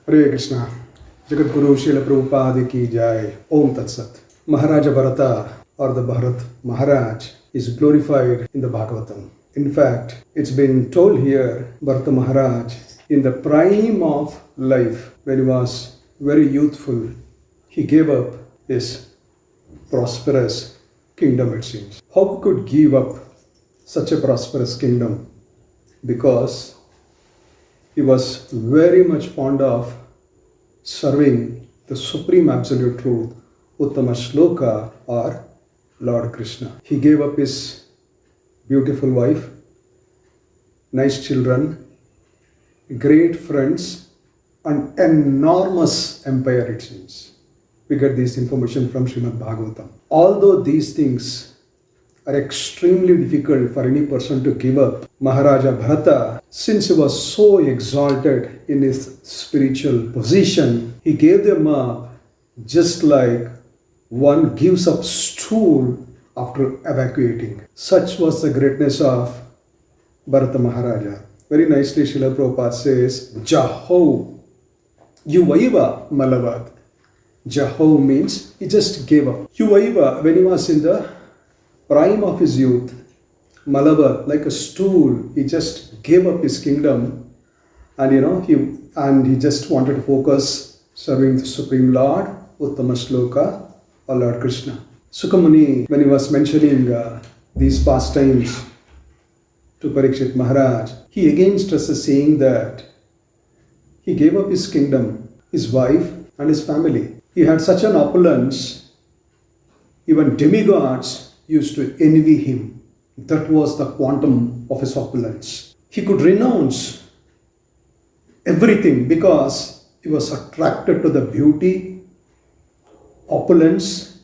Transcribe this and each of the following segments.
Hare Krishna. Jagat Guru Srila Prabhupada ki jai. Om Tat Sat. Maharaja Bharata or the Bharat Maharaj is glorified in the Bhagavatam. In fact, it's been told here, Bharata Maharaj, in the prime of life, when he was very youthful, he gave up his prosperous kingdom, it seems. How he could give up such a prosperous kingdom? Because he was very much fond of serving the supreme absolute truth, Uttama Shloka or Lord Krishna. He gave up his beautiful wife, nice children, great friends, and enormous empire, it seems. We get this information from Srimad Bhagavatam. Although these things are extremely difficult for any person to give up, Maharaja Bharata, since he was so exalted in his spiritual position, he gave them up just like one gives up stool after evacuating. Such was the greatness of Bharata Maharaja. Very nicely Srila Prabhupada says, Jaho Yuvaiva Malavad. Jaho means he just gave up. Yuvaiva, when he was in the prime of his youth, Malava, like a stool, he just gave up his kingdom, and he just wanted to focus serving the Supreme Lord, Uttama Shloka, or Lord Krishna. Sukamuni, when he was mentioning these pastimes to Parikshit Maharaj, he again stresses saying that he gave up his kingdom, his wife, and his family. He had such an opulence, even demigods used to envy him. That was the quantum of his opulence. He could renounce everything because he was attracted to the beauty, opulence,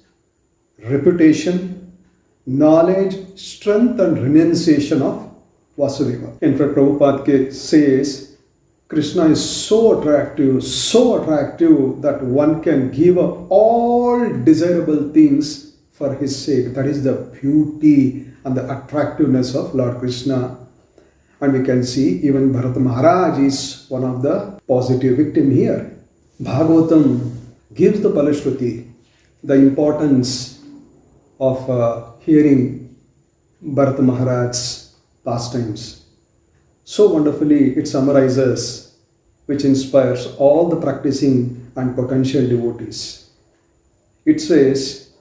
reputation, knowledge, strength, and renunciation of Vasudeva. In fact, Prabhupada says, Krishna is so attractive that one can give up all desirable things for his sake. That is the beauty and the attractiveness of Lord Krishna. And we can see even Bharata Maharaj is one of the positive victims here. Bhagavatam gives the Palashruti the importance of hearing Bharata Maharaj's pastimes. So wonderfully it summarizes, which inspires all the practicing and potential devotees. It says,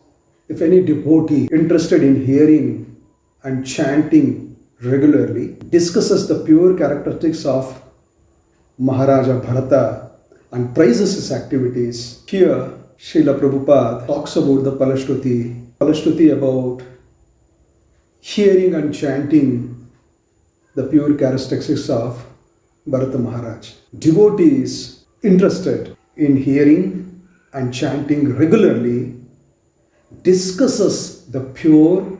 if any devotee interested in hearing and chanting regularly discusses the pure characteristics of Maharaja Bharata and praises his activities, here Srila Prabhupada talks about the Palashruti about hearing and chanting the pure characteristics of Bharata Maharaj. Devotees interested in hearing and chanting regularly discusses the pure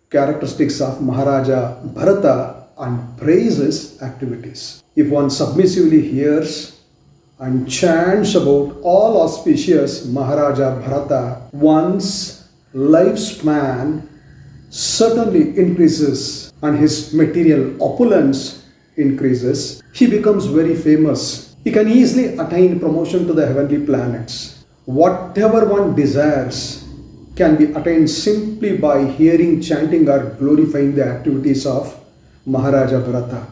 characteristics of Maharaja Bharata and praises activities. If one submissively hears and chants about all auspicious Maharaja Bharata, one's lifespan certainly increases and his material opulence increases. He becomes very famous. He can easily attain promotion to the heavenly planets. Whatever one desires can be attained simply by hearing, chanting, or glorifying the activities of Maharaja Bharata.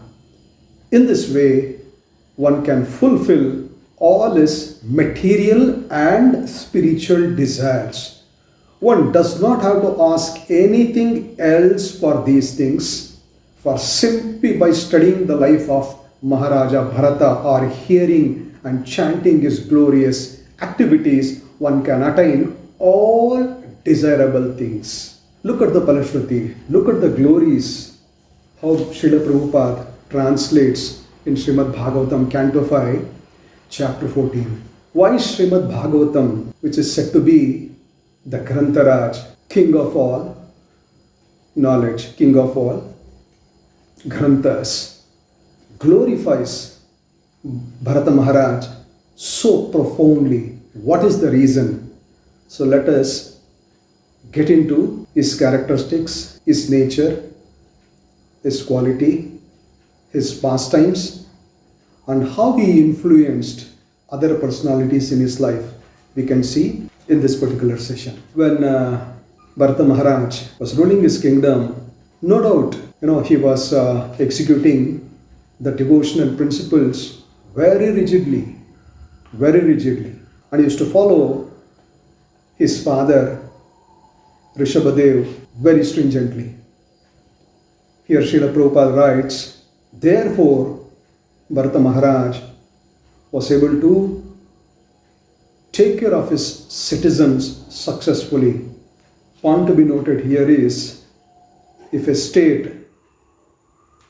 In this way, one can fulfill all his material and spiritual desires. One does not have to ask anything else for these things, for simply by studying the life of Maharaja Bharata or hearing and chanting his glorious activities, one can attain all desirable things. Look at the Palashruti, look at the glories, how Srila Prabhupada translates in Srimad Bhagavatam, Canto 5, Chapter 14. Why Srimad Bhagavatam, which is said to be the Grantaraj, king of all knowledge, king of all Granthas, glorifies Bharata Maharaj so profoundly? What is the reason? So let us get into his characteristics, his nature, his quality, his pastimes, and how he influenced other personalities in his life we can see in this particular session. When Bharata Maharaj was ruling his kingdom, no doubt, he was executing the devotional principles very rigidly, and he used to follow his father Rishabhadev very stringently. Here Srila Prabhupada writes, therefore Bharata Maharaj was able to take care of his citizens successfully. Point to be noted here is, if a state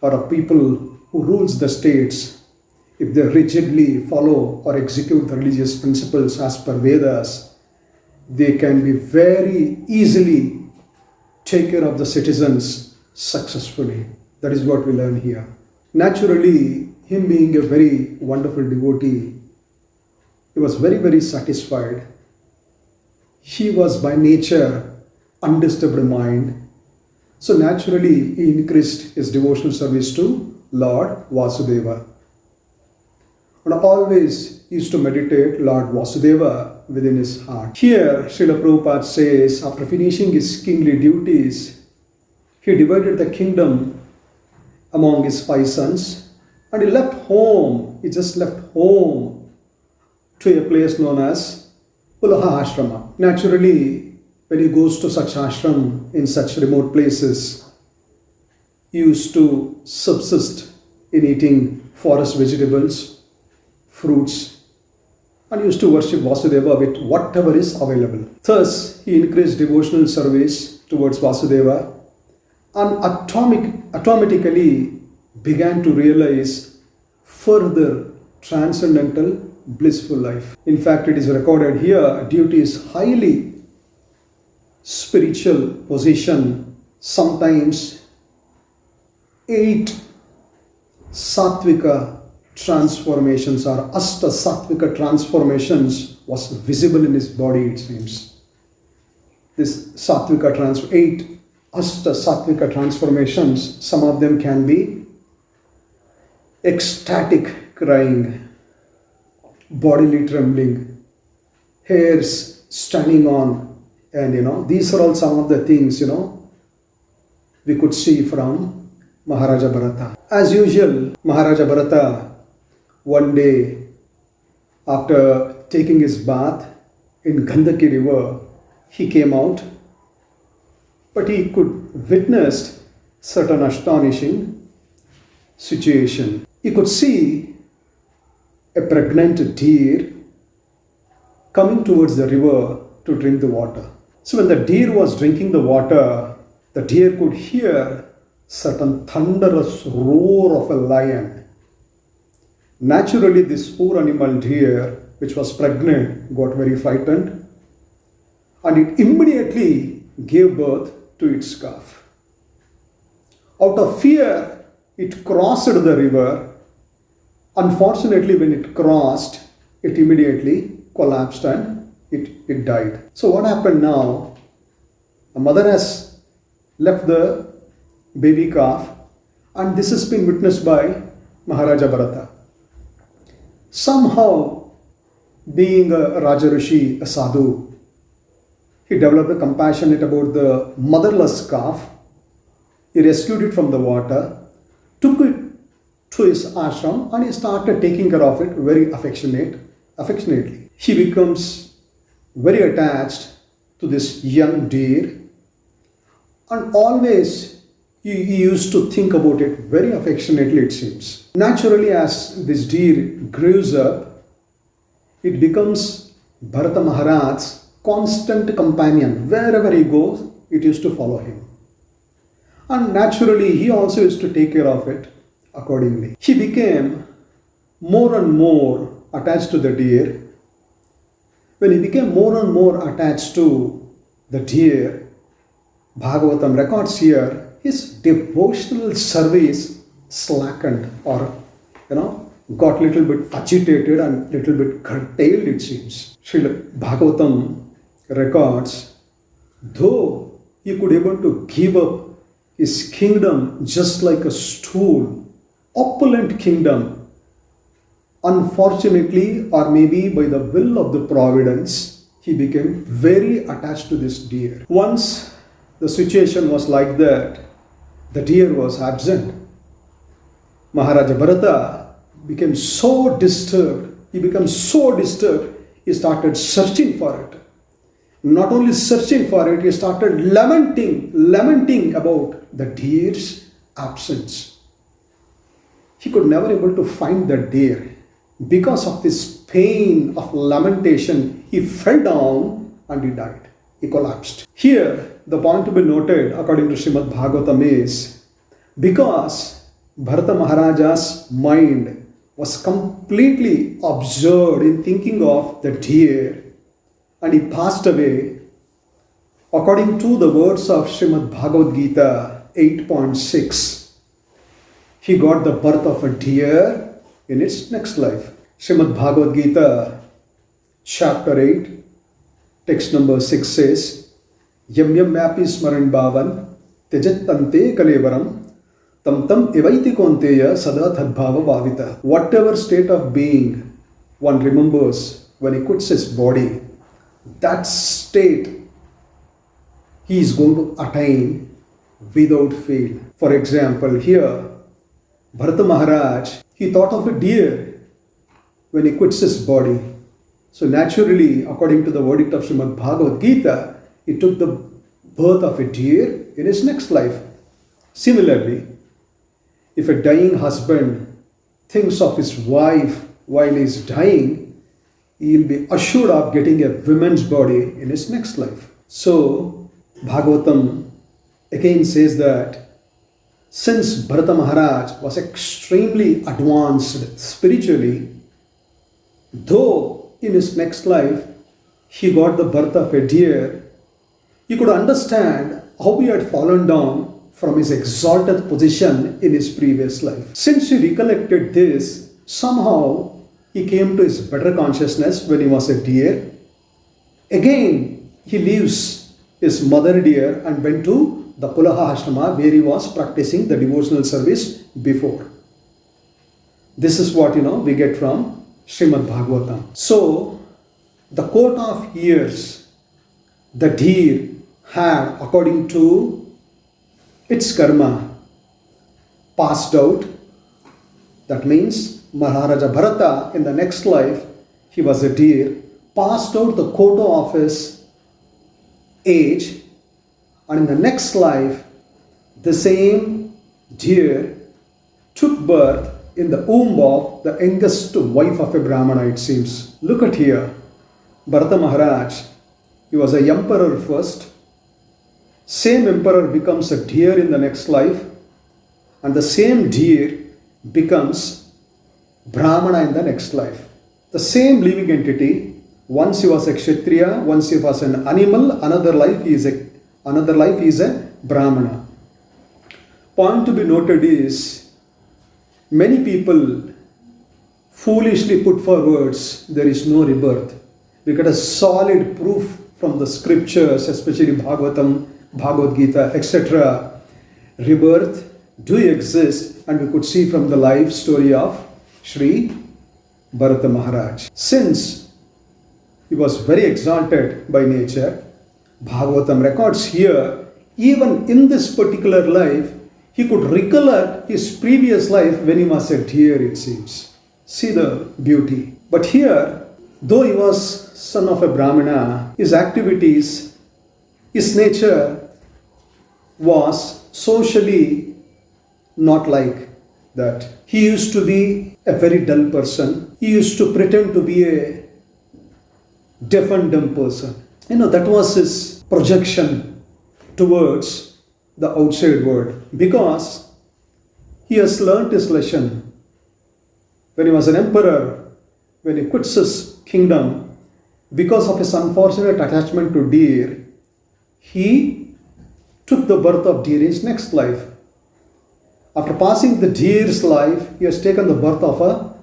or a people who rules the states, if they rigidly follow or execute the religious principles as per Vedas, they can be very easily take care of the citizens successfully. That is what we learn here. Naturally, him being a very wonderful devotee, he was very, very satisfied. He was by nature undisturbed mind. So naturally, he increased his devotional service to Lord Vasudeva. And always used to meditate Lord Vasudeva within his heart. Here, Srila Prabhupada says, after finishing his kingly duties, he divided the kingdom among his 5 sons and he left home. He just left home to a place known as Ulaha Ashrama. Naturally, when he goes to such ashram in such remote places, he used to subsist in eating forest vegetables, fruits, and used to worship Vasudeva with whatever is available. Thus, he increased devotional service towards Vasudeva and automatically began to realize further transcendental blissful life. In fact, it is recorded here, due to his highly spiritual position, sometimes 8 sattvika transformations or Ashta sattvika transformations was visible in his body, it seems. This sattvika 8 Ashta sattvika transformations, some of them can be ecstatic crying, bodily trembling, hairs standing on, and these are all some of the things we could see from Maharaja Bharata. As usual, Maharaja Bharata, one day after taking his bath in Gandaki river, he came out, but he could witness certain astonishing situation. He could see a pregnant deer coming towards the river to drink the water. So when the deer was drinking the water, the deer could hear certain thunderous roar of a lion. Naturally, this poor animal deer, which was pregnant, got very frightened, and it immediately gave birth to its calf. Out of fear, it crossed the river. Unfortunately, when it crossed, it immediately collapsed and it died. So what happened now? A mother has left the baby calf, and this has been witnessed by Maharaja Bharata. Somehow, being a Raja Rishi, a sadhu, he developed a compassion about the motherless calf. He rescued it from the water, took it to his ashram, and he started taking care of it very affectionately. He becomes very attached to this young deer, and always he used to think about it very affectionately, it seems. Naturally, as this deer grows up, it becomes Bharata Maharaj's constant companion. Wherever he goes, it used to follow him. And naturally, he also used to take care of it accordingly. He became more and more attached to the deer. When he became more and more attached to the deer, Bhagavatam records here, his devotional service slackened, or got little bit agitated and little bit curtailed, it seems. Srila Bhagavatam records, though he could able to give up his kingdom just like a stool, opulent kingdom, Unfortunately, or maybe by the will of the providence, he became very attached to this deer. Once the situation was like that, the deer was absent. Maharaja Bharata became so disturbed. He became so disturbed, he started searching for it. Not only searching for it, he started lamenting about the deer's absence. He could never able to find the deer. Because of this pain of lamentation, he fell down and he died. He collapsed. Here, the point to be noted according to Srimad Bhagavatam is, because Bharata Maharaja's mind was completely absorbed in thinking of the deer and he passed away, according to the words of Srimad Bhagavad Gita 8.6, he got the birth of a deer in its next life. Srimad Bhagavad Gita chapter 8, text number 6 says, Yam yam vyapi smaran bhavan tejatante kalevaram tam tam evaiti konteya sada tadbhava bhavita. Whatever state of being one remembers when he quits his body, that state he is going to attain without fail. For example, here, Bharata Maharaj, he thought of a deer when he quits his body. So naturally, according to the verdict of Srimad Bhagavad Gita, he took the birth of a deer in his next life. Similarly, if a dying husband thinks of his wife while he is dying, he will be assured of getting a woman's body in his next life. So, Bhagavatam again says that since Bharata Maharaj was extremely advanced spiritually, though in his next life he got the birth of a deer, he could understand how he had fallen down from his exalted position in his previous life. Since he recollected this, somehow he came to his better consciousness when he was a deer. Again, he leaves his mother deer and went to the Pulaha Ashrama where he was practicing the devotional service before. This is what we get from Srimad Bhagavatam. So, the coat of years the deer had, according to its karma, passed out. That means Maharaja Bharata in the next life, he was a deer, passed out the quota of his age, and in the next life, the same deer took birth in the womb of the youngest wife of a Brahmana, it seems. Look at here. Bharata Maharaj, he was a emperor first. Same emperor becomes a deer in the next life. And the same deer becomes Brahmana in the next life. The same living entity, once he was a Kshatriya, once he was an animal, another life he is a Brahmana. Point to be noted is, many people foolishly put forwards there is no rebirth. We get a solid proof from the scriptures, especially Bhagavatam, Bhagavad Gita, etc. Rebirth do exist, and we could see from the life story of Sri Bharata Maharaj. Since he was very exalted by nature, Bhagavatam records here, even in this particular life, he could recollect his previous life when he was a deer, it seems. See the beauty. But here, though he was son of a Brahmana, his activities, his nature was socially not like that. He used to be a very dull person. He used to pretend to be a deaf and dumb person. That was his projection towards the outside world, because he has learnt his lesson. When he was an emperor, when he quits his kingdom, because of his unfortunate attachment to deer, he took the birth of deer in his next life. After passing the deer's life, he has taken the birth of a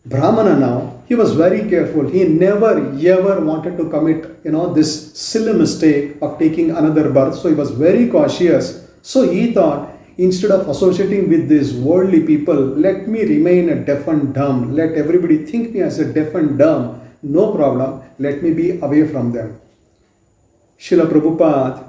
Brahmana now. He was very careful. He never ever wanted to commit, this silly mistake of taking another birth. So he was very cautious. So he thought, instead of associating with these worldly people, let me remain a deaf and dumb. Let everybody think me as a deaf and dumb. No problem. Let me be away from them. Srila Prabhupada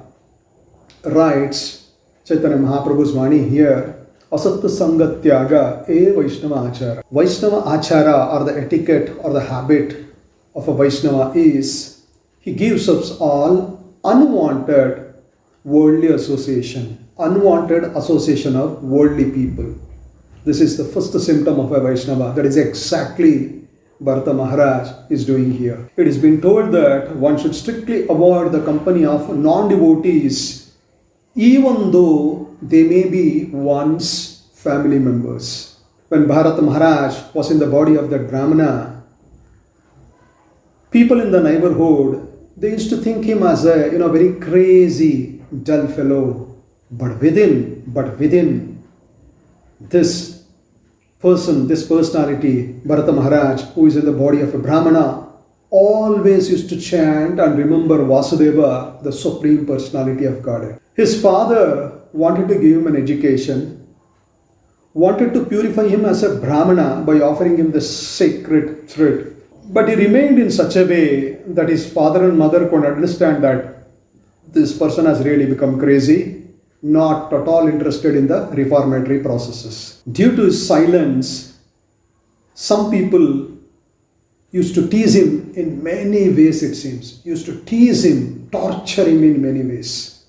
writes, Chaitanya Mahaprabhu's Vani here, Asatya Sangatyaga E Vaishnava Achara. Vaishnava Achara, or the etiquette or the habit of a Vaishnava, is he gives us all unwanted worldly association, unwanted association of worldly people. This is the first symptom of a Vaishnava. That is exactly Bharata Maharaj is doing here. It has been told that one should strictly avoid the company of non-devotees, even though they may be one's family members. When Bharata Maharaj was in the body of that Brahmana, people in the neighborhood, they used to think him as a very crazy, dull fellow. But within this person, this personality, Bharata Maharaj, who is in the body of a Brahmana, always used to chant and remember Vasudeva, the supreme personality of Godhead. His father wanted to give him an education, wanted to purify him as a Brahmana by offering him the sacred thread. But he remained in such a way that his father and mother could understand that this person has really become crazy, not at all interested in the reformatory processes. Due to his silence, some people used to tease him in many ways, it seems. Used to tease him, torture him in many ways.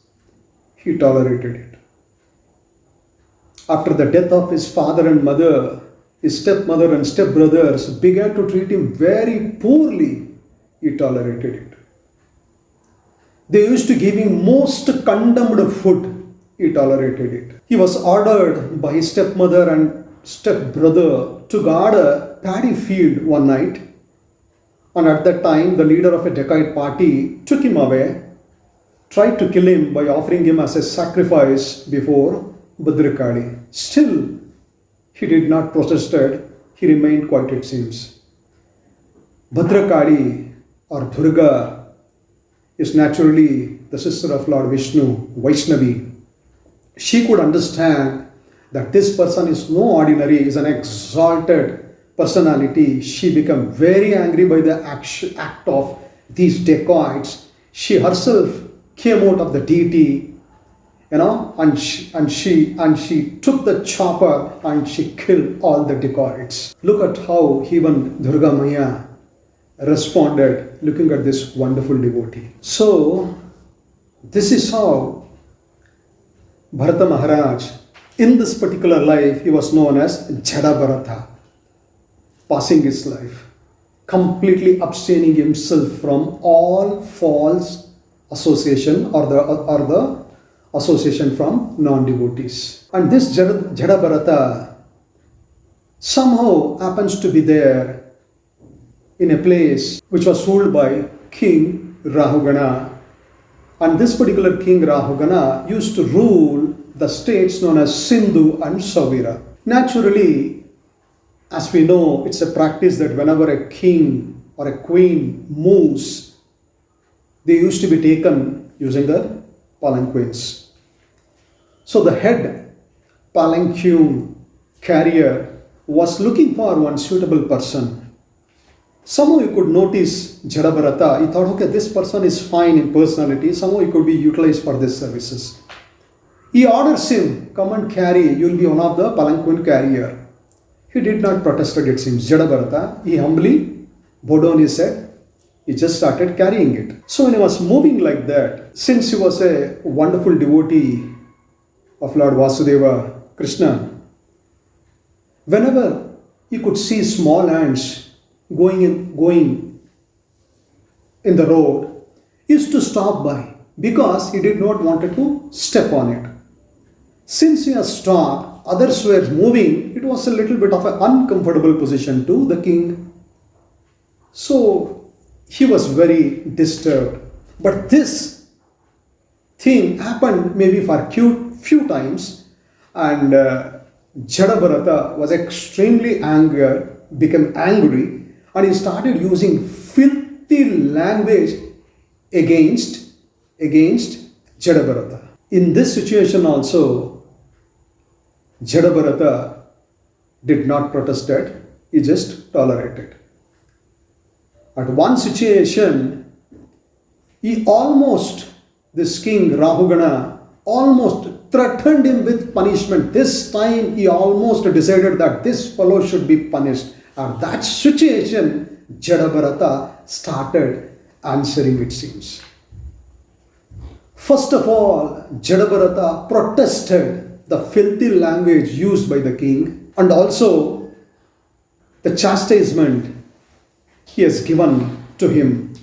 He tolerated it. After the death of his father and mother, his stepmother and stepbrothers began to treat him very poorly. He tolerated it. They used to give him most condemned food. He tolerated it. He was ordered by his stepmother and stepbrother to guard a paddy field one night. And at that time, the leader of a Dacoit party took him away, tried to kill him by offering him as a sacrifice before Bhadrakali. Still, he did not protest. He remained quiet, it seems. Bhadrakali or Durga is naturally the sister of Lord Vishnu, Vaishnavi. She could understand that this person is no ordinary, is an exalted personality. She became very angry by the act of these dacoits. She herself came out of the deity, and she took the chopper and she killed all the dacoits. Look at how even Durga Maya responded looking at this wonderful devotee. So, this is how Bharata Maharaj, in this particular life, he was known as Jada Bharata, passing his life, completely abstaining himself from all false association or the association from non-devotees. And this Jada Bharata somehow happens to be there in a place which was ruled by King Rahugana. And this particular king Rahugana used to rule the states known as Sindhu and Savira. Naturally, as we know, it's a practice that whenever a king or a queen moves, they used to be taken using the palanquins. So the head palanquin carrier was looking for one suitable person. Somehow you could notice Jada Bharata. He thought, okay, this person is fine in personality. Somehow he could be utilized for these services. He orders him, come and carry. You will be one of the palanquin carrier. He did not protest, it seems. Jada Bharata, he humbly bowed down his head. He just started carrying it. So when he was moving like that, since he was a wonderful devotee of Lord Vasudeva, Krishna, whenever he could see small ants going in the road, he used to stop by because he did not want to step on it. Since he has stopped, others were moving, it was a little bit of an uncomfortable position to the king. So he was very disturbed. But this thing happened maybe for a few times, and Jada Bharata was extremely became angry, and he started using filthy language against Jada Bharata. In this situation also, Jada Bharata did not protest that, he just tolerated. At one situation, this king Rahugana almost threatened him with punishment. This time he almost decided that this fellow should be punished. At that situation, Jada Bharata started answering, it seems. First of all, Jada Bharata protested the filthy language used by the king and also the chastisement he has given to him.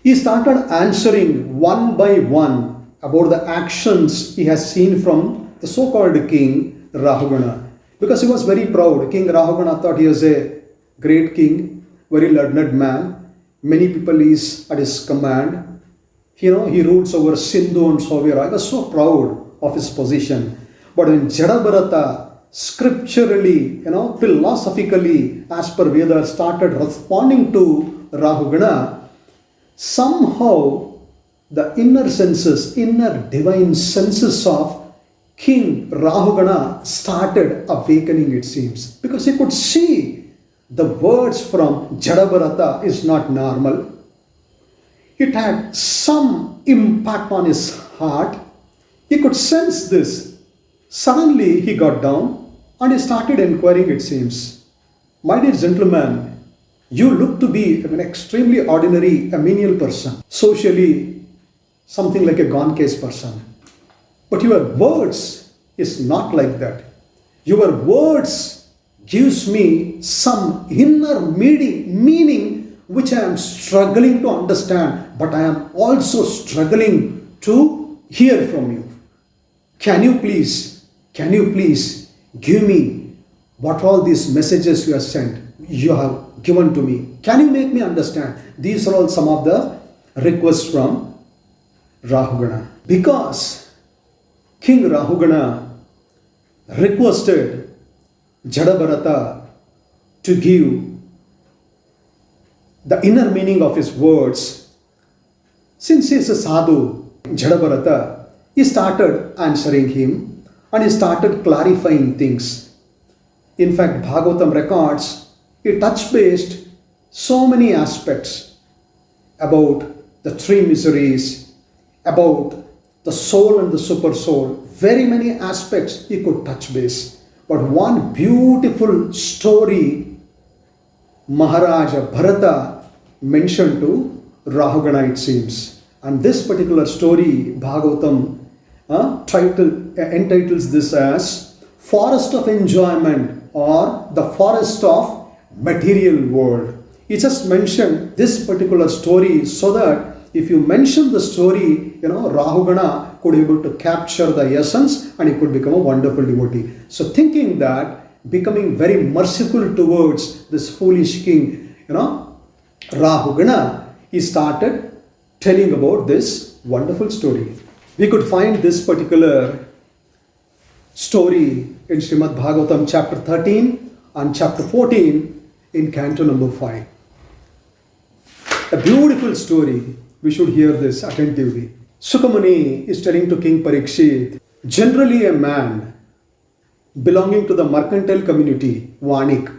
He started answering one by one about the actions he has seen from the so-called king Rahugana. Because he was very proud. King Rahugana thought he was a great king, very learned man. Many people is at his command. He rules over Sindhu and Sauvira. He was so proud of his position. But when Jada Bharata scripturally, philosophically, as per Veda, started responding to Rahugana, somehow the inner divine senses of King Rahugana started awakening, it seems, because he could see the words from Jada Bharata is not normal. It had some impact on his heart. He could sense this. Suddenly he got down and he started inquiring, it seems. My dear gentleman, you look to be an extremely ordinary, a menial person. Socially, something like a gone case person. But your words is not like that. Your words gives me some inner meaning which I am struggling to understand, but I am also struggling to hear from you. Can you please give me what all these messages you have given to me? Can you make me understand? These are all some of the requests from Rahugana. Because King Rahugana requested Jada Bharata to give the inner meaning of his words. Since he is a sadhu, Jada Bharata, he started answering him and he started clarifying things. In fact, Bhagavatam records, he touch-based so many aspects about the three miseries, about the soul and the super soul. Very many aspects he could touch base. But one beautiful story Maharaja Bharata mentioned to Rahugana, it seems. And this particular story, Bhagavatam entitles this as Forest of Enjoyment or the Forest of Material World. He just mentioned this particular story so that if you mention the story, Rahugana could be able to capture the essence and he could become a wonderful devotee. So thinking that, becoming very merciful towards this foolish king, Rahugana, he started telling about this wonderful story. We could find this particular story in Srimad Bhagavatam chapter 13 and chapter 14 in canto number 5. A beautiful story. We should hear this attentively. Sukamuni is telling to King Parikshit, generally a man belonging to the mercantile community, Vanik,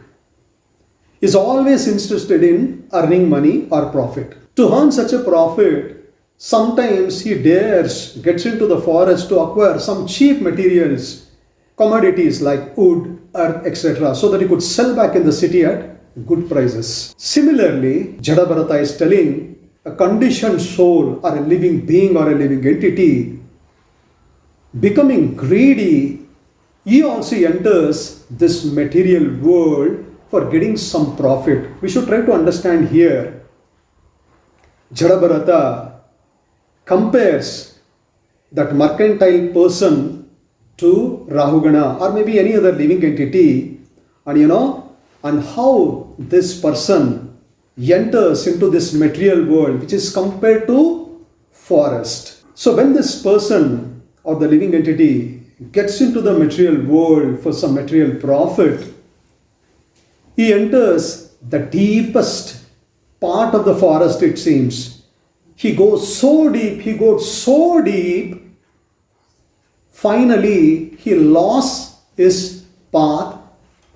is always interested in earning money or profit. To earn such a profit, sometimes he gets into the forest to acquire some cheap materials, commodities like wood, earth, etc., so that he could sell back in the city at good prices. Similarly, Jada Bharata is telling a conditioned soul or a living being or a living entity becoming greedy, he also enters this material world for getting some profit. We should try to understand here. Jada Bharata compares that mercantile person to Rahugana or maybe any other living entity, and how this person enters into this material world, which is compared to forest. So when this person or the living entity gets into the material world for some material profit, he enters the deepest part of the forest, it seems. He goes so deep, Finally, he lost his path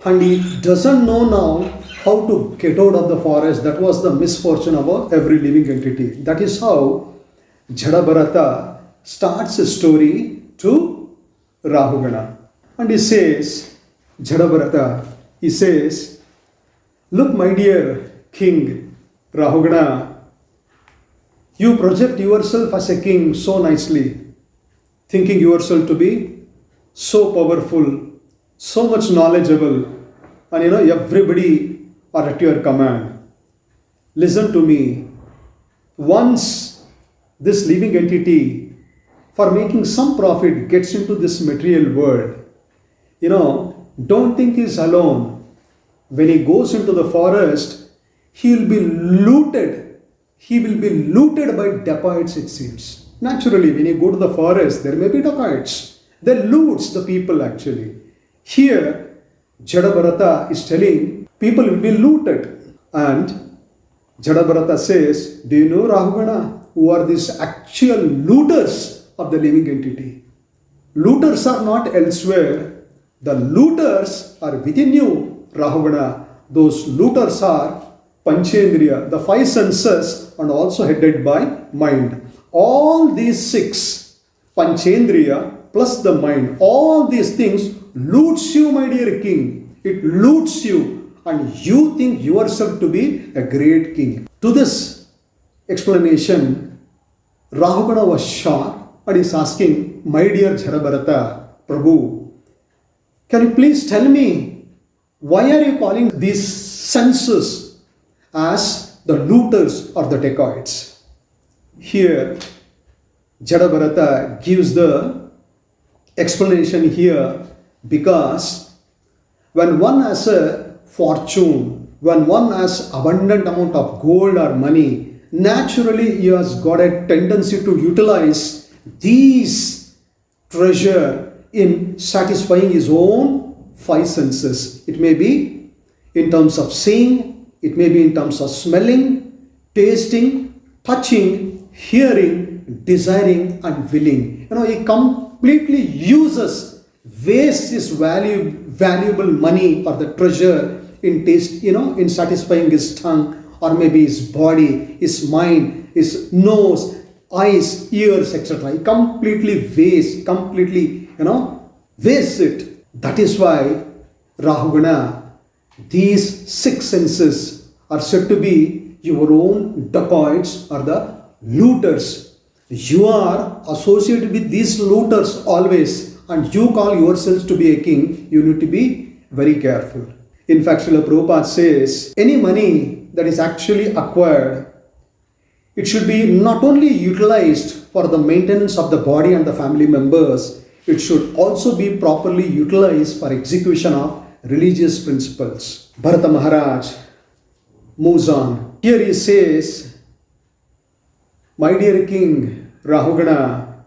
and he doesn't know now how to get out of the forest. That was the misfortune of every living entity. That is how Jada Bharata starts a story to Rahugana. And he says, Jada Bharata, he says, look, my dear king Rahugana, you project yourself as a king so nicely, thinking yourself to be so powerful, so much knowledgeable, and everybody are at your command. Listen to me. Once this living entity, for making some profit, gets into this material world, don't think he's alone. When he goes into the forest, he will be looted. He will be looted by dacoits, it seems. Naturally, when you go to the forest, there may be dacoits. They loots the people actually. Here, Jada Bharata is telling people will be looted. And Jada Bharata says, do you know, Rahugana, who are these actual looters of the living entity? Looters are not elsewhere. The looters are within you, Rahugana. Those looters are Panchendriya, the five senses, and also headed by mind. All these six, Panchendriya plus the mind, all these things loots you, my dear king. It loots you, and you think yourself to be a great king. To this explanation, Rahugana was shocked and is asking, my dear Jada Bharata, Prabhu, can you please tell me, why are you calling these senses as the looters or the dacoits? Here, Jada Bharata gives the explanation here, because when one has a fortune, when one has abundant amount of gold or money, naturally he has got a tendency to utilize these treasure in satisfying his own five senses. It may be in terms of seeing, it may be in terms of smelling, tasting, touching, hearing, desiring, and willing. He completely wastes his valuable money or the treasure in taste, in satisfying his tongue, or maybe his body, his mind, his nose, eyes, ears, etc. He completely wastes it. That is why, Rahugana, these six senses are said to be your own dacoits or the looters. You are associated with these looters always, and you call yourselves to be a king. You need to be very careful. In fact, Srila Prabhupada says, any money that is actually acquired, it should be not only utilized for the maintenance of the body and the family members, it should also be properly utilized for execution of religious principles. Bharata Maharaj moves on. Here he says, my dear king Rahugana,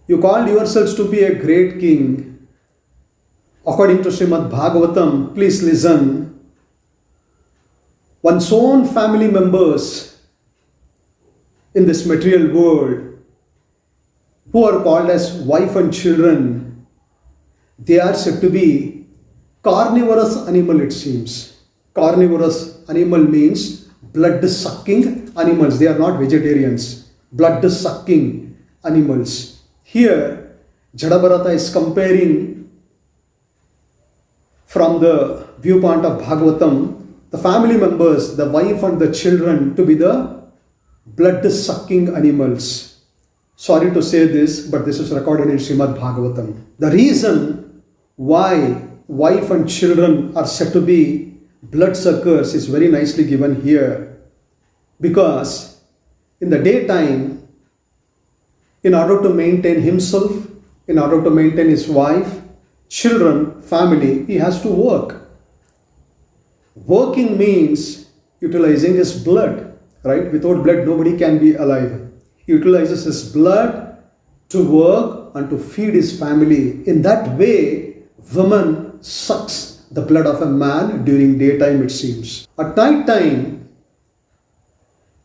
you called yourselves to be a great king. According to Srimad Bhagavatam, please listen. One's own family members in this material world, who are called as wife and children, they are said to be carnivorous animal, it seems. Carnivorous animal means blood-sucking animals. They are not vegetarians. Blood-sucking animals. Here, Jada Bharata is comparing from the viewpoint of Bhagavatam, the family members, the wife and the children, to be the blood-sucking animals. Sorry to say this, but this is recorded in Srimad Bhagavatam. The reason why wife and children are said to be bloodsuckers is very nicely given here. Because in the daytime, in order to maintain himself, in order to maintain his wife, children, family, he has to work. Working means utilizing his blood, right? Without blood, nobody can be alive. He utilizes his blood to work and to feed his family. In that way, woman sucks the blood of a man during daytime, it seems. At night time,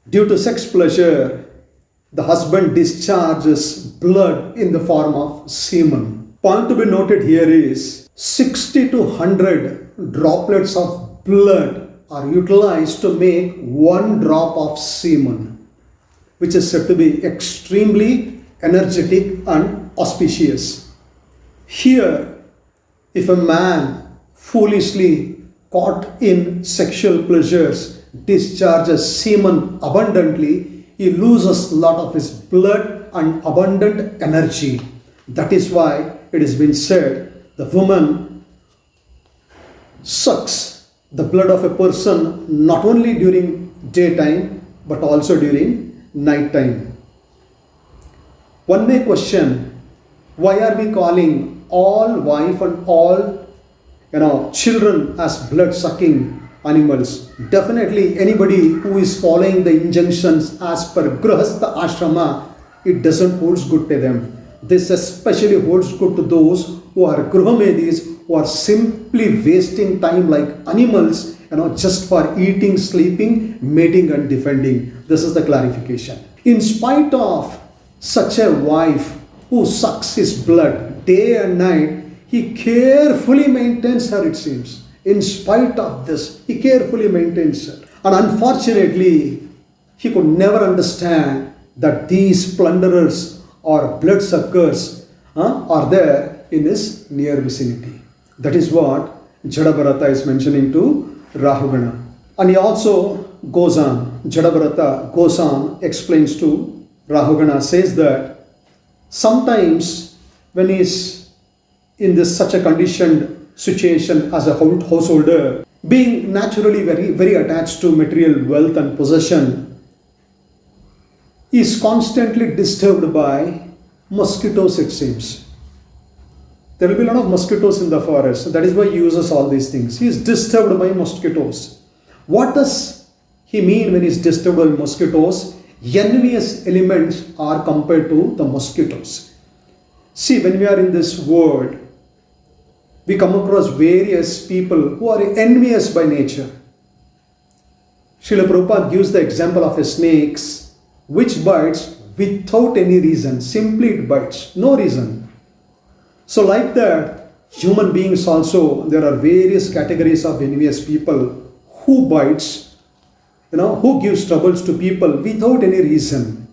due to sex pleasure, The husband discharges blood in the form of semen. Point to be noted here is 60 to 100 droplets of blood are utilized to make one drop of semen, which is said to be extremely energetic and auspicious. Here, if a man foolishly caught in sexual pleasures discharges semen abundantly, he loses a lot of his blood and abundant energy. That is why it has been said the woman sucks the blood of a person not only during daytime but also during night time. One may question, why are we calling all wife and all children as blood sucking animals? Definitely anybody who is following the injunctions as per Grihastha Ashrama, it doesn't holds good to them. This especially holds good to those who are Grihomedis, who are simply wasting time like animals, just for eating, sleeping, mating and defending. This is the clarification. In spite of such a wife who sucks his blood day and night, he carefully maintains her, it seems. In spite of this, he carefully maintains her. And unfortunately, he could never understand that these plunderers or bloodsuckers are there in his near vicinity. That is what Jada Bharata is mentioning to Rahugana. And he also goes on, Jada Bharata goes on, explains to Rahugana, says that sometimes when he is in this such a conditioned situation as a householder, being naturally very, very attached to material wealth and possession, he is constantly disturbed by mosquitoes, it seems. There will be a lot of mosquitoes in the forest. That is why he uses all these things. He is disturbed by mosquitoes. What does he mean when he is disturbed by mosquitoes? Envious elements are compared to the mosquitoes. See, when we are in this world, we come across various people who are envious by nature. Srila Prabhupada gives the example of a snake which bites without any reason. Simply it bites, no reason. So like that, human beings also, there are various categories of envious people who bites, who gives troubles to people without any reason.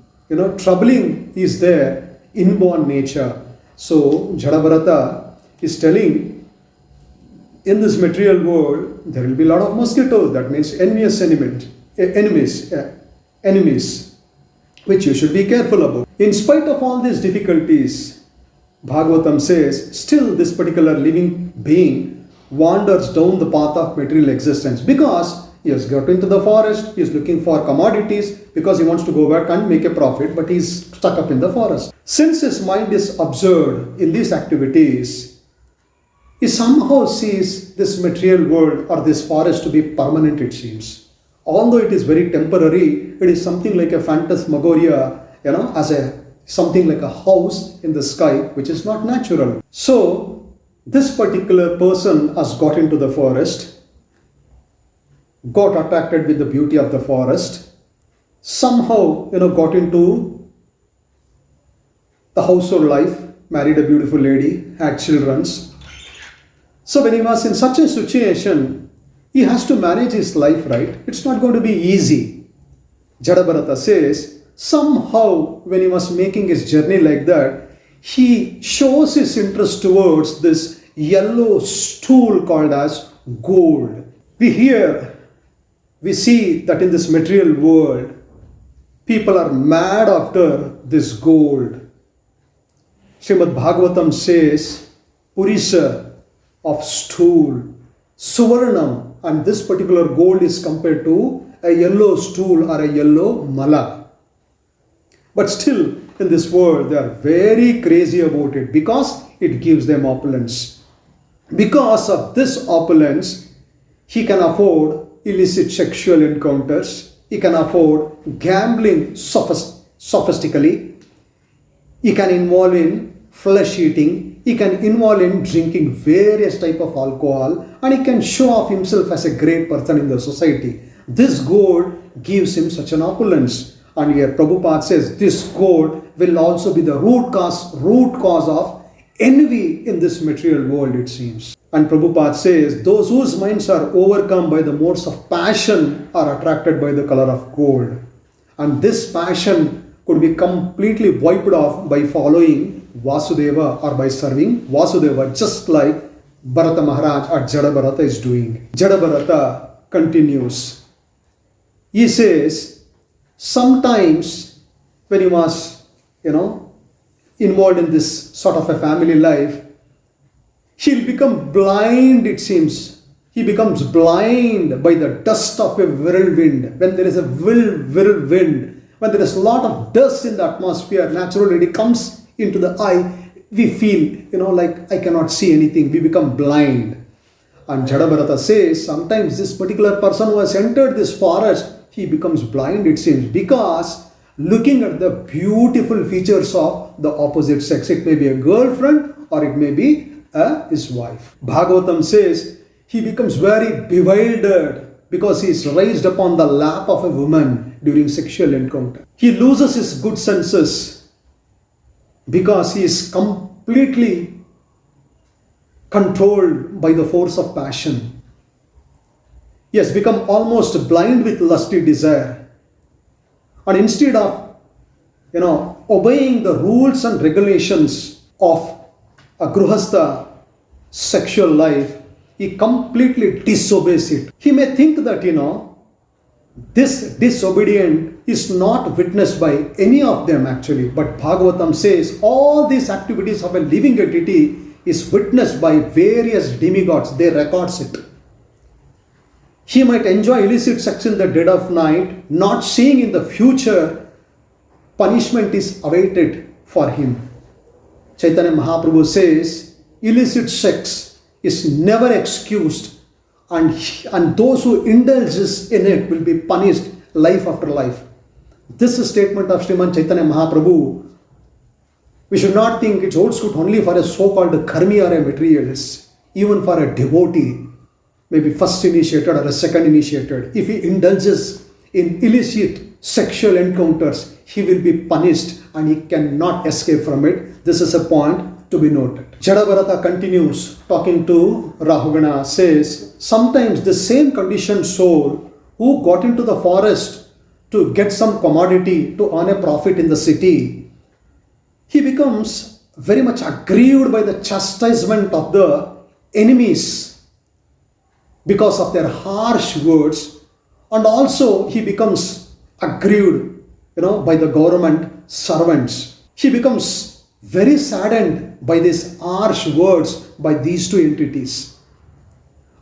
Troubling is their inborn nature. So Jada Bharata is telling, in this material world, there will be a lot of mosquitoes. That means envious enemies, which you should be careful about. In spite of all these difficulties, Bhagavatam says, still this particular living being wanders down the path of material existence because he has got into the forest, he is looking for commodities because he wants to go back and make a profit, but he is stuck up in the forest. Since his mind is absorbed in these activities, he somehow sees this material world or this forest to be permanent, it seems. Although it is very temporary, it is something like a phantasmagoria, as something like a house in the sky, which is not natural. So, this particular person has got into the forest, got attracted with the beauty of the forest, somehow, got into the household life, married a beautiful lady, had children. So when he was in such a situation, he has to manage his life, right? It's not going to be easy. Jada Bharata says, somehow when he was making his journey like that, he shows his interest towards this yellow stool called as gold. We see that in this material world, people are mad after this gold. Srimad Bhagavatam says, Purisa of stool, Suvarnam, and this particular gold is compared to a yellow stool or a yellow mala. But still, in this world, they are very crazy about it because it gives them opulence. Because of this opulence, he can afford illicit sexual encounters, he can afford gambling sophistically, he can involve in flesh eating, he can involve in drinking various type of alcohol, and he can show off himself as a great person in the society. This gold gives him such an opulence. And here Prabhupada says this gold will also be the root cause of envy in this material world, it seems. And Prabhupada says those whose minds are overcome by the modes of passion are attracted by the color of gold. And this passion could be completely wiped off by following Vasudeva or by serving Vasudeva, just like Bharata Maharaj or Jada Bharata is doing. Jada Bharata continues. He says, sometimes when he was, involved in this sort of a family life, he'll become blind, it seems. He becomes blind by the dust of a whirlwind. When there is a whirlwind, when there is a lot of dust in the atmosphere, naturally it comes into the eye. We feel, like I cannot see anything. We become blind. And Jada Bharata says, sometimes this particular person who has entered this forest, he becomes blind, it seems, because looking at the beautiful features of the opposite sex. It may be a girlfriend or it may be his wife. Bhagavatam says he becomes very bewildered because he is raised upon the lap of a woman during sexual encounter. He loses his good senses because he is completely controlled by the force of passion. He has become almost blind with lusty desire. And instead of, obeying the rules and regulations of a Gruhastha sexual life, he completely disobeys it. He may think that, this disobedience is not witnessed by any of them actually. But Bhagavatam says all these activities of a living entity is witnessed by various demigods. They records it. He might enjoy illicit sex in the dead of night, not seeing in the future punishment is awaited for him. Chaitanya Mahaprabhu says illicit sex is never excused, and those who indulges in it will be punished life after life. This is statement of Sriman Chaitanya Mahaprabhu. We should not think it holds good only for a so-called karmi or a materialist. Even for a devotee, maybe first initiated or a second initiated, if he indulges in illicit sexual encounters, he will be punished and he cannot escape from it. This is a point to be noted. Jada Bharata continues talking to Rahugana, says, sometimes the same conditioned soul who got into the forest to get some commodity to earn a profit in the city, he becomes very much aggrieved by the chastisement of the enemies because of their harsh words, and also he becomes aggrieved, by the government servants. He becomes very saddened by these harsh words by these two entities.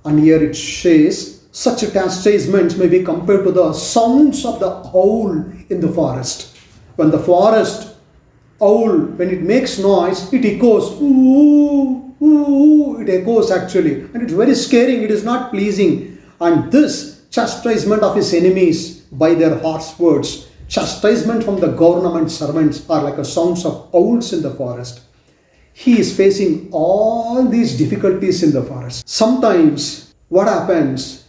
And here it says, such chastisements may be compared to the sounds of the owl in the forest. When the forest owl, when it makes noise, it echoes, ooh, ooh, it echoes actually. And it's very scaring, it is not pleasing. And this chastisement of his enemies by their harsh words, chastisement from the government servants are like a sounds of owls in the forest. He is facing all these difficulties in the forest. Sometimes what happens,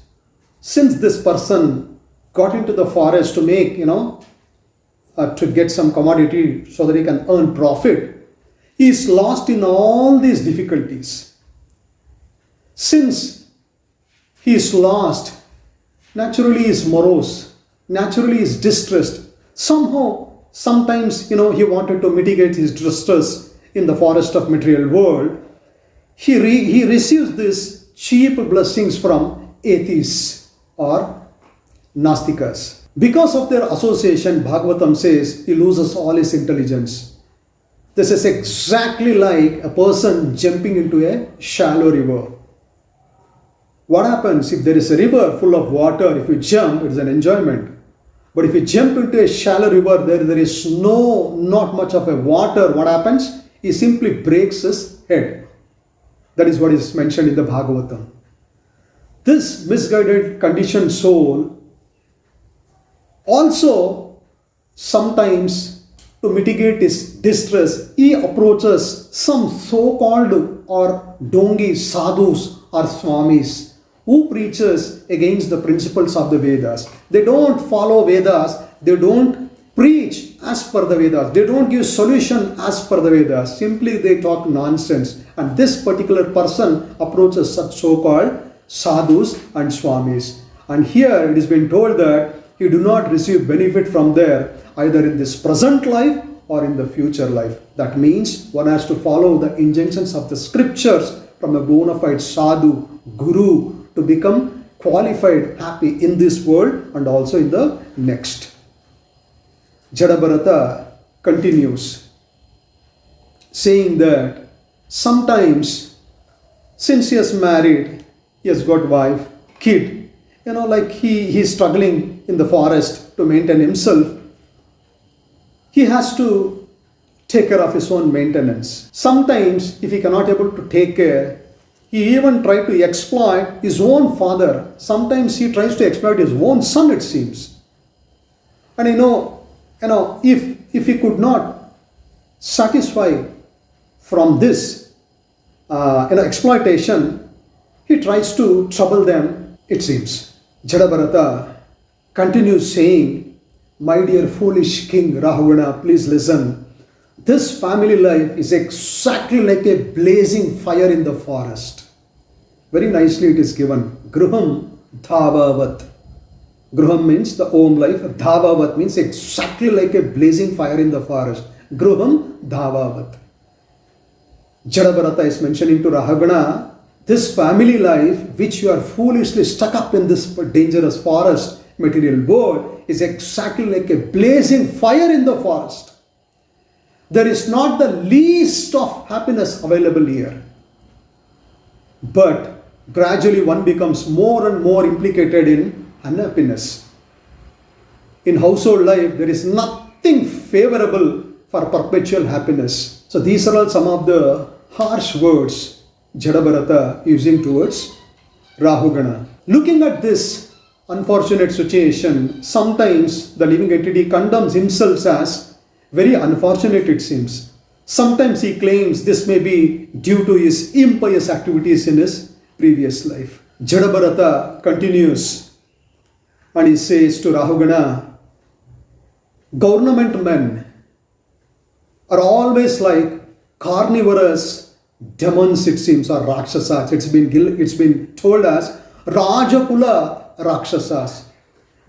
since this person got into the forest to make, to get some commodity so that he can earn profit, he is lost in all these difficulties. Since he is lost, naturally he is morose, naturally he is distressed. Somehow, sometimes, he wanted to mitigate his distress in the forest of material world. He receives these cheap blessings from atheists or Nastikas. Because of their association, Bhagavatam says he loses all his intelligence. This is exactly like a person jumping into a shallow river. What happens if there is a river full of water? If you jump, it is an enjoyment. But if you jump into a shallow river, there is not much of a water, what happens? He simply breaks his head. That is what is mentioned in the Bhagavatam. This misguided, conditioned soul also sometimes, to mitigate his distress, he approaches some so-called or dongi sadhus or swamis who preaches against the principles of the Vedas. They don't follow Vedas. They don't, preach as per the Vedas. They don't give solution as per the Vedas. Simply they talk nonsense. And this particular person approaches such so-called sadhus and swamis. And here it has been told that you do not receive benefit from there either in this present life or in the future life. That means one has to follow the injunctions of the scriptures from a bona fide sadhu, guru, to become qualified, happy in this world and also in the next. Jada Bharata continues saying that sometimes since he has married, he has got wife, kid, like he is struggling in the forest to maintain himself. He has to take care of his own maintenance. Sometimes if he cannot able to take care, he even tried to exploit his own father. Sometimes he tries to exploit his own son, it seems. And if he could not satisfy from this exploitation, he tries to trouble them, it seems. Jada Bharata continues saying, my dear foolish king Rahugana, please listen. This family life is exactly like a blazing fire in the forest. Very nicely it is given. Gruham dhavavat. Gruham means the home life. Dhavavat means exactly like a blazing fire in the forest. Gruham dhavavat. Jada Bharata is mentioning to Rahugana, this family life which you are foolishly stuck up in this dangerous forest material world is exactly like a blazing fire in the forest. There is not the least of happiness available here. But gradually one becomes more and more implicated in unhappiness. In household life, there is nothing favorable for perpetual happiness. So these are all some of the harsh words Jada Bharata using towards Rahugana. Looking at this unfortunate situation, sometimes the living entity condemns himself as very unfortunate, it seems. Sometimes he claims this may be due to his impious activities in his previous life. Jada Bharata continues and he says to Rahugana, government men are always like carnivorous demons, it seems, or rakshasas. It's been told as Rajakula Rakshasas.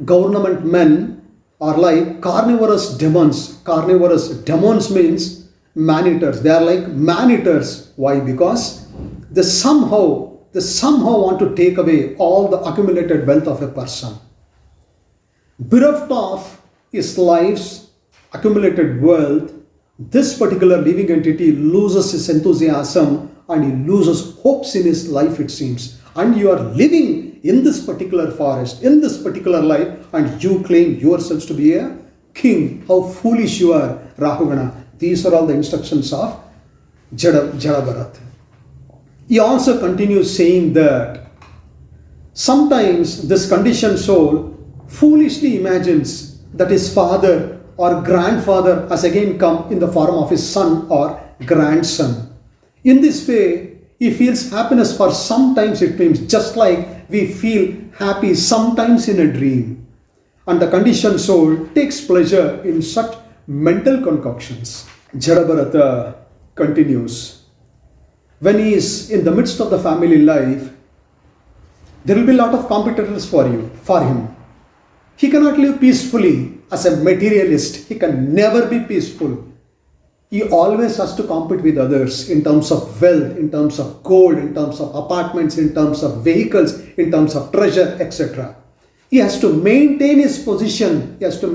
Government men are like carnivorous demons. Carnivorous demons means man-eaters. They are like man-eaters. Why? Because they somehow want to take away all the accumulated wealth of a person. Bereft of his life's accumulated wealth, this particular living entity loses his enthusiasm and he loses hopes in his life, it seems. And you are living in this particular forest, in this particular life, and you claim yourselves to be a king. How foolish you are, Rahugana. These are all the instructions of Jada Bharata. He also continues saying that sometimes this conditioned soul foolishly imagines that his father or grandfather has again come in the form of his son or grandson. In this way, he feels happiness for sometimes, it means, just like we feel happy sometimes in a dream. And the conditioned soul takes pleasure in such mental concoctions. Jada Bharata continues, when he is in the midst of the family life, there will be a lot of competitors for him. He cannot live peacefully as a materialist. He can never be peaceful. He always has to compete with others in terms of wealth, in terms of gold, in terms of apartments, in terms of vehicles, in terms of treasure, etc. He has to maintain his position. He has to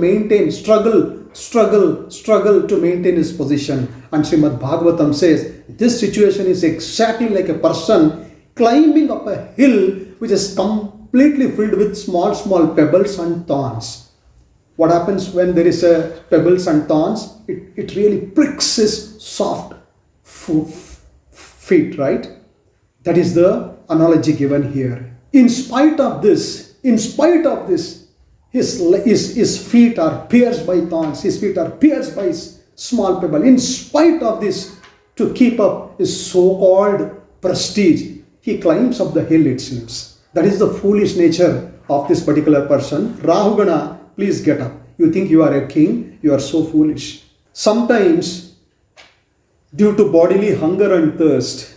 struggle to maintain his position. And Srimad Bhagavatam says, this situation is exactly like a person climbing up a hill which is completely filled with small pebbles and thorns. What happens when there is a pebbles and thorns? It really pricks his soft feet, right? That is the analogy given here. In spite of this, his feet are pierced by thorns. His feet are pierced by small pebble. In spite of this, to keep up his so-called prestige, he climbs up the hill, it seems. That is the foolish nature of this particular person. Rahugana, please get up. You think you are a king? You are so foolish. Sometimes, due to bodily hunger and thirst,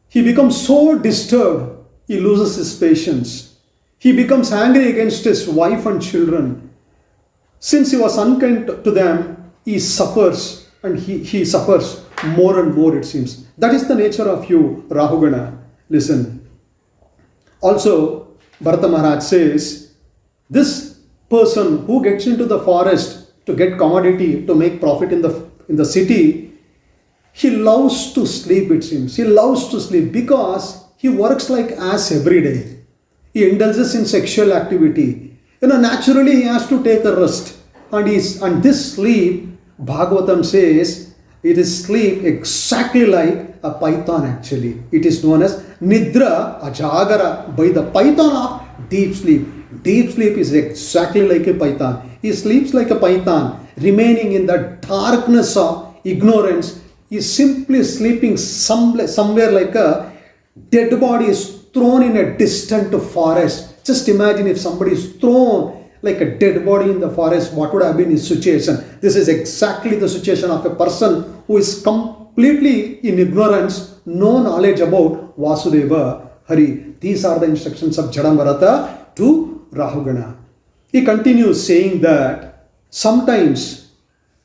he becomes so disturbed, he loses his patience. He becomes angry against his wife and children. Since he was unkind to them, he suffers, and he suffers more and more, it seems. That is the nature of you, Rahugana. Listen. Also, Bharata Maharaj says, this person who gets into the forest to get commodity, to make profit in the city, he loves to sleep, it seems. He loves to sleep because he works like ass every day. He indulges in sexual activity. Naturally he has to take a rest. And this sleep, Bhagavatam says, it is sleep exactly like a python actually. It is known as Nidra Ajagara, by the python of deep sleep. Deep sleep is exactly like a python. He sleeps like a python, remaining in the darkness of ignorance. He is simply sleeping somewhere like a dead body is thrown in a distant forest. Just imagine if somebody is thrown like a dead body in the forest, what would have been his situation? This is exactly the situation of a person who is completely in ignorance, no knowledge about Vasudeva Hari. These are the instructions of Jada Bharata to Rahugana. He continues saying that sometimes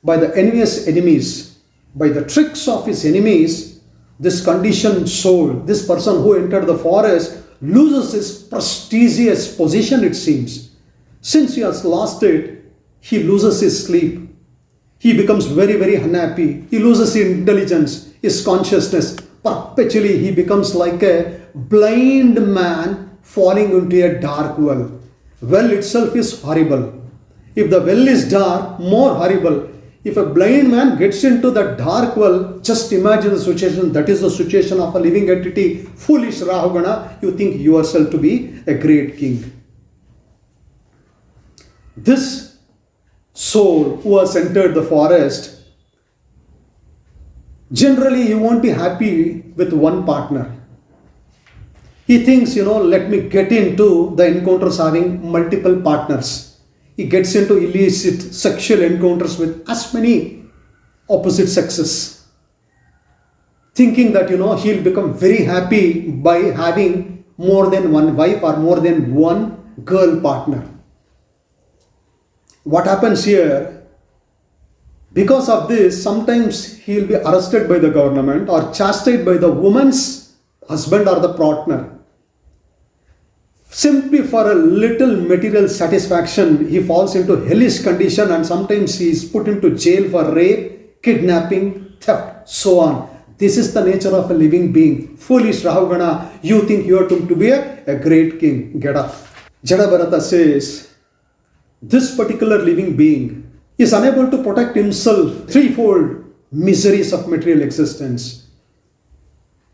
by the envious enemies, by the tricks of his enemies, this conditioned soul, this person who entered the forest, loses his prestigious position, it seems. Since he has lost it, he loses his sleep. He becomes very, very unhappy. He loses his intelligence, his consciousness. Perpetually, he becomes like a blind man falling into a dark well. Well itself is horrible. If the well is dark, more horrible. If a blind man gets into the dark well, just imagine the situation. That is the situation of a living entity. Foolish Rahugana, you think yourself to be a great king. This soul who has entered the forest, generally he won't be happy with one partner. He thinks, let me get into the encounters having multiple partners. He gets into illicit sexual encounters with as many opposite sexes, thinking that, he'll become very happy by having more than one wife or more than one girl partner. What happens here? Because of this, sometimes he will be arrested by the government or chastised by the woman's husband or the partner. Simply for a little material satisfaction, he falls into hellish condition, and sometimes he is put into jail for rape, kidnapping, theft, so on. This is the nature of a living being. Foolish Rahugana, you think you are to be a great king. Get up. Jada Bharata says, this particular living being is unable to protect himself threefold miseries of material existence.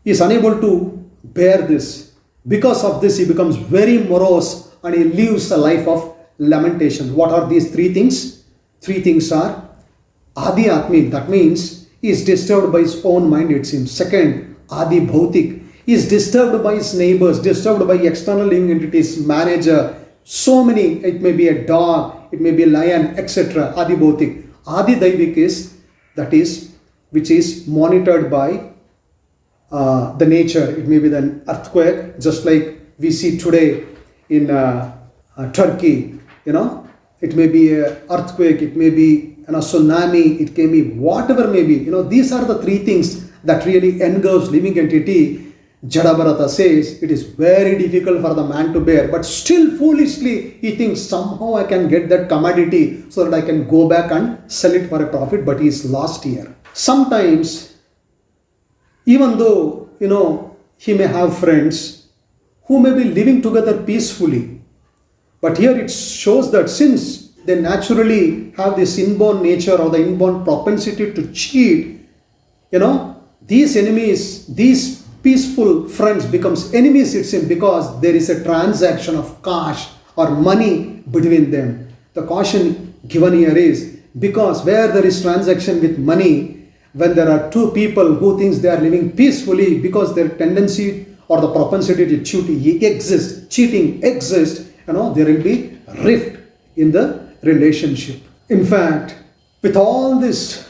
He is unable to bear this. Because of this, he becomes very morose and he lives a life of lamentation. What are these three things? Three things are Adi Atmik, that means he is disturbed by his own mind, it seems. Second, Adi Bhautik, he is disturbed by his neighbors, disturbed by external living entities, manager, so many, it may be a dog, it may be a lion, etc. Adi Bhautik. Adi Daivik is, that is, which is monitored by the nature. It may be an earthquake, just like we see today in Turkey. It may be an earthquake, it may be a tsunami, it can be whatever may be. These are the three things that really engulfs living entity. Jada Bharata says it is very difficult for the man to bear, but still foolishly he thinks somehow I can get that commodity so that I can go back and sell it for a profit, but he is lost here. Sometimes, even though, he may have friends who may be living together peacefully, but here it shows that since they naturally have this inborn nature or the inborn propensity to cheat, these enemies, these peaceful friends becomes enemies, it seems, because there is a transaction of cash or money between them. The caution given here is because where there is transaction with money, when there are two people who thinks they are living peacefully, because their tendency or the propensity to cheat exists, cheating exists, there will be rift in the relationship. In fact, with all this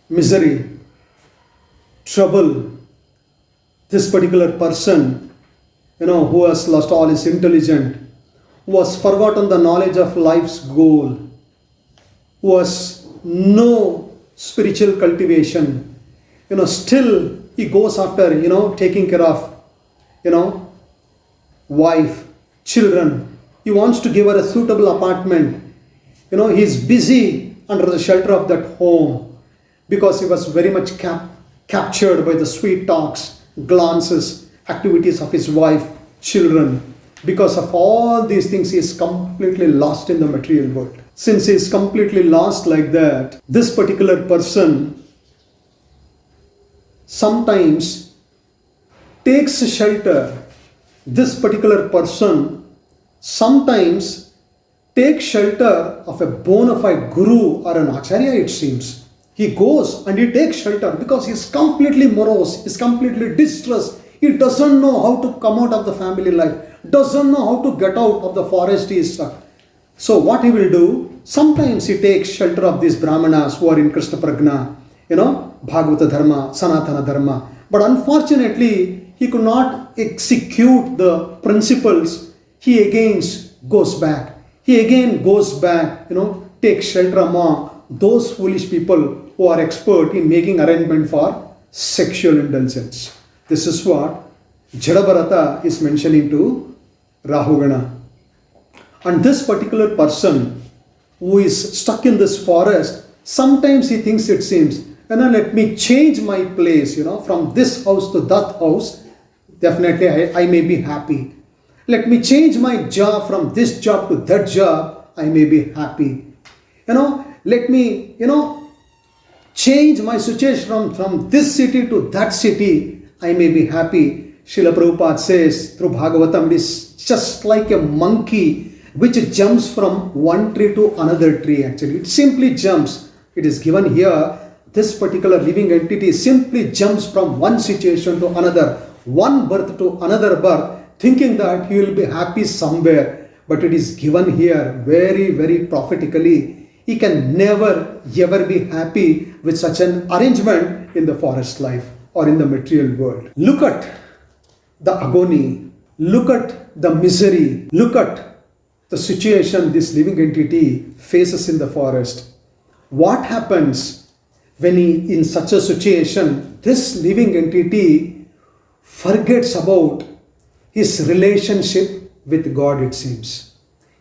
misery, trouble, this particular person, who has lost all his intelligence, who has forgotten the knowledge of life's goal, who has no spiritual cultivation, still he goes after, taking care of, wife, children. He wants to give her a suitable apartment. He's busy under the shelter of that home because he was very much captured by the sweet talks, glances, activities of his wife, children. Because of all these things, he is completely lost in the material world. Since he is completely lost like that, this particular person sometimes takes shelter. This particular person sometimes takes shelter of a bona fide guru or an acharya, it seems. He goes and he takes shelter because he is completely morose, he is completely distressed. He doesn't know how to come out of the family life, doesn't know how to get out of the forest he is stuck. So what he will do, sometimes he takes shelter of these brahmanas who are in Krishna Prajna, Bhagavata Dharma, Sanatana Dharma. But unfortunately, he could not execute the principles. He again goes back. He again goes back, takes shelter among those foolish people who are expert in making arrangement for sexual indulgence. This is what Jada Bharata is mentioning to Rahugana. And this particular person who is stuck in this forest, sometimes he thinks, it seems, let me change my place, from this house to that house, definitely I may be happy. Let me change my job from this job to that job, I may be happy. Let me, change my situation from this city to that city, I may be happy. Srila Prabhupada says through Bhagavatam, it is just like a monkey which jumps from one tree to another tree actually. It simply jumps. It is given here, this particular living entity simply jumps from one situation to another, one birth to another birth, thinking that he will be happy somewhere. But it is given here very, very prophetically. He can never ever be happy with such an arrangement in the forest life or in the material world. Look at the agony, look at the misery, look at the situation this living entity faces in the forest. What happens when in such a situation, this living entity forgets about his relationship with God, it seems.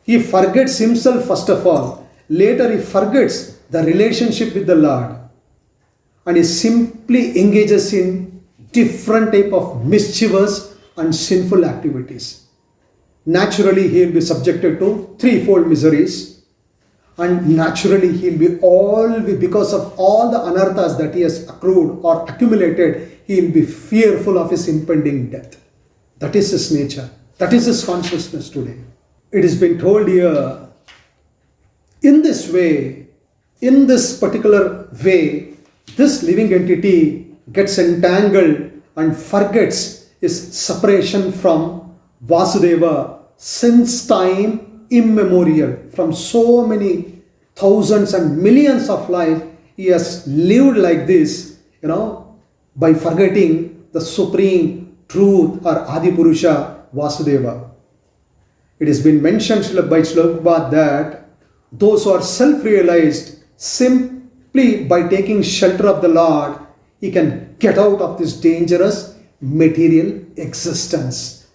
He forgets himself first of all. Later he forgets the relationship with the Lord. And he simply engages in different type of mischievous and sinful activities. Naturally he will be subjected to threefold miseries. And naturally he will be because of all the anarthas that he has accrued or accumulated, he will be fearful of his impending death. That is his nature. That is his consciousness today. It has been told here, in this way, in this particular way, this living entity gets entangled and forgets his separation from Vasudeva since time immemorial. From so many thousands and millions of life, he has lived like this, by forgetting the supreme truth or Adipurusha Vasudeva. It has been mentioned by Srila Prabhupada that those who are self-realized, simply by taking shelter of the Lord, he can get out of this dangerous material existence.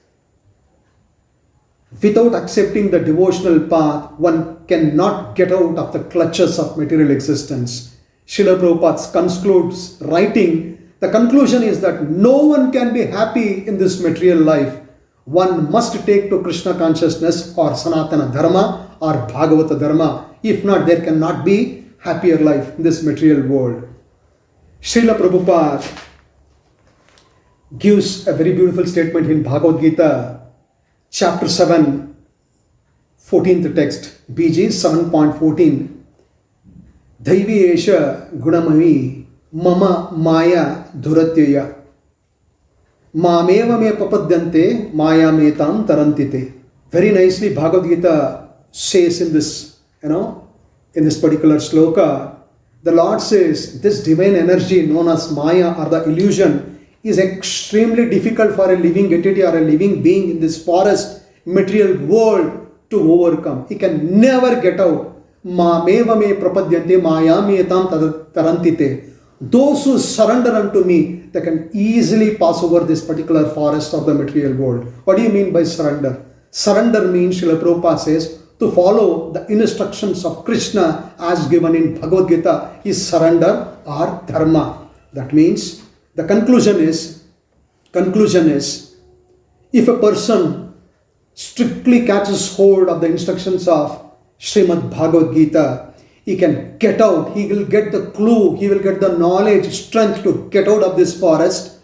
Without accepting the devotional path, one cannot get out of the clutches of material existence. Srila Prabhupada concludes writing, the conclusion is that no one can be happy in this material life. One must take to Krishna consciousness or Sanatana Dharma or Bhagavata Dharma. If not, there cannot be happier life in this material world. Srila Prabhupada gives a very beautiful statement in Bhagavad Gita, chapter 7, 14th text, BG 7.14. Daivi esha gunamami mama maya dhuratyaya mameva me papadyante maya metam tarantite. Very nicely Bhagavad Gita says in this, In this particular sloka, the Lord says this divine energy known as Maya or the illusion is extremely difficult for a living entity or a living being in this forest material world to overcome. He can never get out. Ma meva me prapadyante maya me etam tarantite. Those who surrender unto me, they can easily pass over this particular forest of the material world. What do you mean by surrender? Surrender means, Srila Prabhupada says, to follow the instructions of Krishna as given in Bhagavad Gita is surrender or dharma. That means the conclusion is, if a person strictly catches hold of the instructions of Srimad Bhagavad Gita, he can get out, he will get the clue, he will get the knowledge, strength to get out of this forest,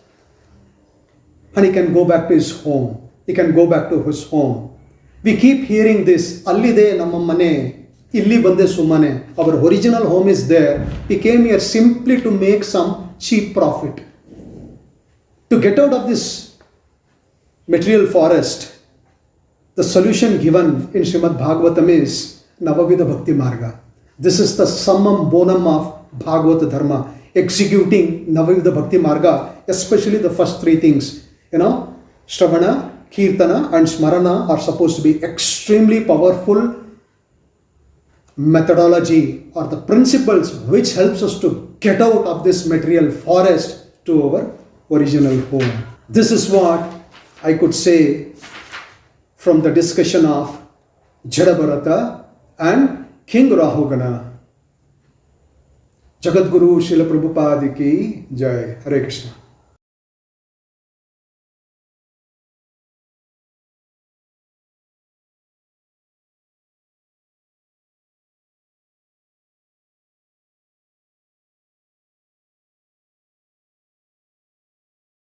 and he can go back to his home. He can go back to his home. We keep hearing this, Allide namma mane, illi bande sumane. Our original home is there. We came here simply to make some cheap profit. To get out of this material forest, the solution given in Srimad Bhagavatam is Navavidha Bhakti Marga. This is the summum bonum of Bhagavata Dharma. Executing Navavidha Bhakti Marga, especially the first three things. Shravana, Kirtana and Smarana are supposed to be extremely powerful methodology or the principles which helps us to get out of this material forest to our original home. This is what I could say from the discussion of Jada Bharata and King Rahugana. Jagadguru Srila Prabhupada ki Jai. Hare Krishna.